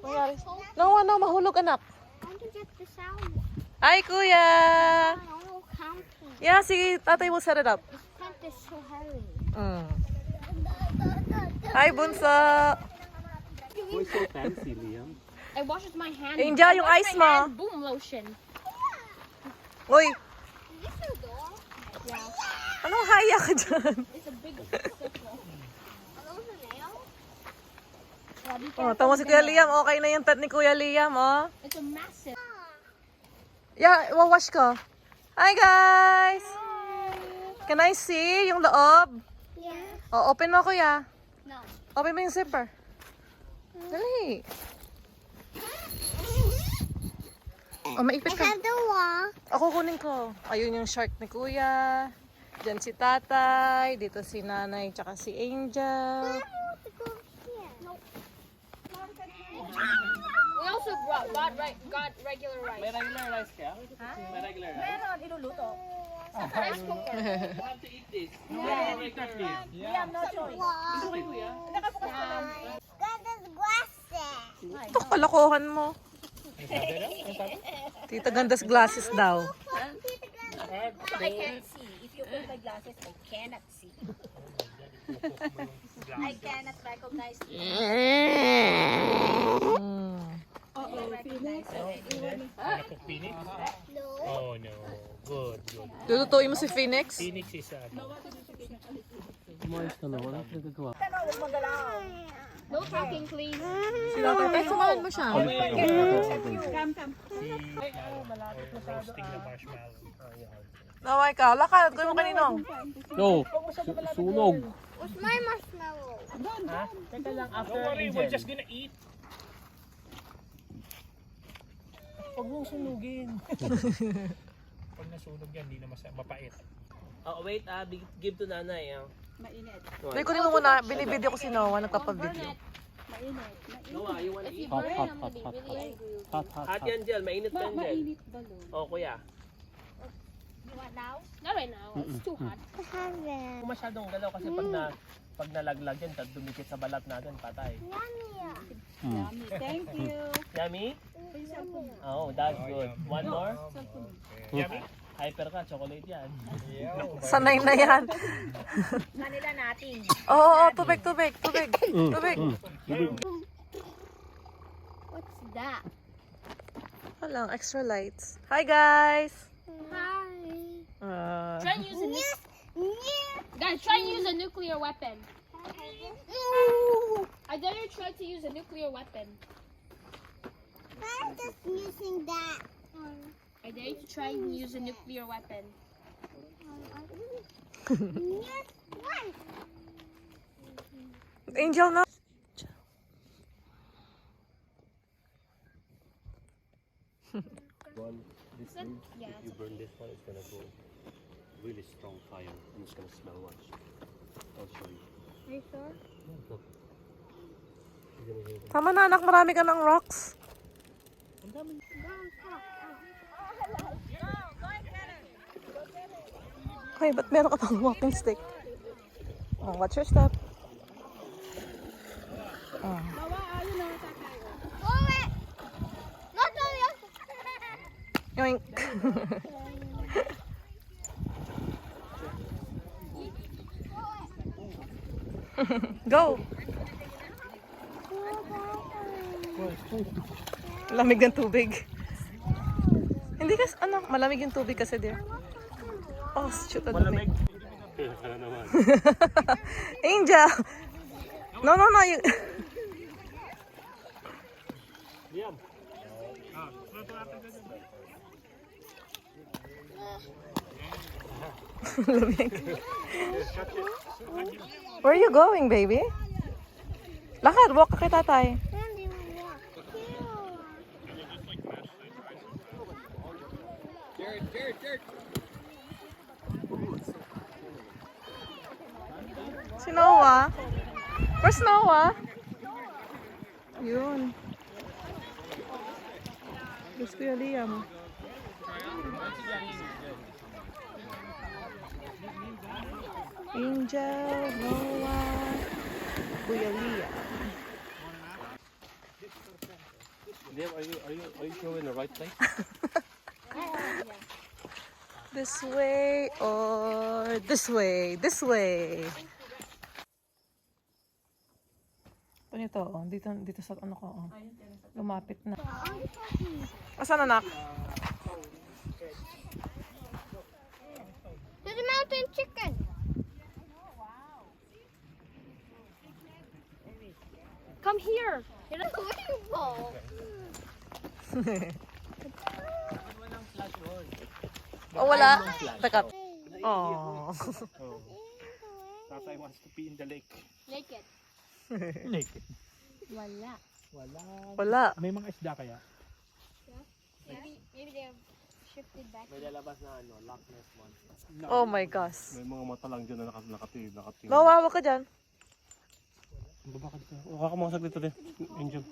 Nangyari? No, mahulog anak. I want to get the sound. Hi, kuya! I want camping. Yeah, sige, tatay will set it up. This tent is so heavy. Hi, bunso! Why so fancy, Liam? I washed my hand. Angel, yung I ice washed my mo. hand, boom lotion. Uy, Is this your door? anong haya ka dyan? It's a big circle. Are those a nail? Oh, tama si Kuya Liam. Okay na yung tent ni Kuya Liam, oh. It's a massive. Yeah, wawash ko. Hi, guys! Can I see yung loob? Yeah. Oh, open mo, kuya. No. Open mo yung zipper. Dali. Oh, maipit I ka. have the wall. Ako kunin ko. Ayun yung shark ni kuya. Diyan si tatay. Dito si nanay, tsaka si Angel. I want to go here. Nope. We also got regular rice. May regular rice kaya? May regular rice? Meron, iluluto. Rice cooker. You have to eat this. Yeah. Regular rice. Liam, no choice. Wow. Nakabukas ka lang. Got this glasses. Ito, kalokohan mo. Tita Ganda's glasses daw. I can't see. If you put my glasses, I cannot see. I cannot recognize you. No. Oh no. Good, good. Lulutuin mo si Phoenix? Phoenix is Umayos ka na, wala ka nagagawa. Ano, huwag magalaw. No talking, please. Si tatay. Ay, samahan mo siya. Roasting the marshmallow. Naway ka. Lakad. Gawin mo kaninong. No, sunog. What's my marshmallow? Teka lang, after don't worry, we're just gonna eat. Huwag mong sunugin. Pag nasunog yan, hindi na mapait. Oh, wait, give to nanay. Mainit. Dahil kunin mo muna. Binibideo ko si Noah. Nagpapavideo. Mainit. Noah, you wanna eat? Hot, hot, hot, hot, hot. Hot yan, Jel. Mainit yan, Jel. Mainit ba, Lo? Oh, kuya. You want now? Not right now. It's too hot. I haven't. Kung masyadong galaw kasi pag nalaglag yan, tad dumikit sa balat natin, patay. Yummy. Yummy. Thank you. Yummy? Oh, that's good. One more? Yummy? Hyper ka, chocolate yan. Sanay na yan. Kanila natin. Oo, tubig. Tubig. What's that? Walang extra lights. Hi, guys! Hi. Try and use a guys. Try and use a nuclear weapon. I dare you try to use a nuclear weapon. I'm just using that. I dare you to try and use a nuclear weapon. Yes, one. Angel na. One, this leaf, Yeah, if you burn this one, it's gonna go really strong fire and it's gonna smell much. I'll show you. Are you sure? Look. You're gonna hear them. Tama na, anak. Marami ka ng rocks. Okay, ba't meron ka pang walking stick? Oh, watch your step. Oh. Go it. Not the Yoink. Go! Lamig ng tubig. Hindi kasi, malamig yung tubig kasi dear. Oh, shoot, ang lamig. Ano naman? Angel! No. You... Liam. Lamig. Where are you going, baby? Lakad, walk ka kay tatay. Si Noah? Where's Noah? Yun. Gusto Kuya Liam. Angel, Noah, Kuya Liam. Liam, are you going the right place? This way or this way? This way. Ano ito? Oh, dito sa ano ko. Oh. Lumapit na. Asan anak? There's a mountain chicken. Come here. There's a rainbow. Oh, wala. Teka. Oh. Oh. Tatay wants to pee in the lake. Naked. Lake? Wala. Wala. Wala. May mga isda kaya? Maybe they have shifted back. May lalabas na ano, Loch Ness Monster. Oh my gosh. May mga mata lang dyan na nakatingin. Mawawa ka dyan. Baba ka dito. Huwag ka mga saglit din, Angel.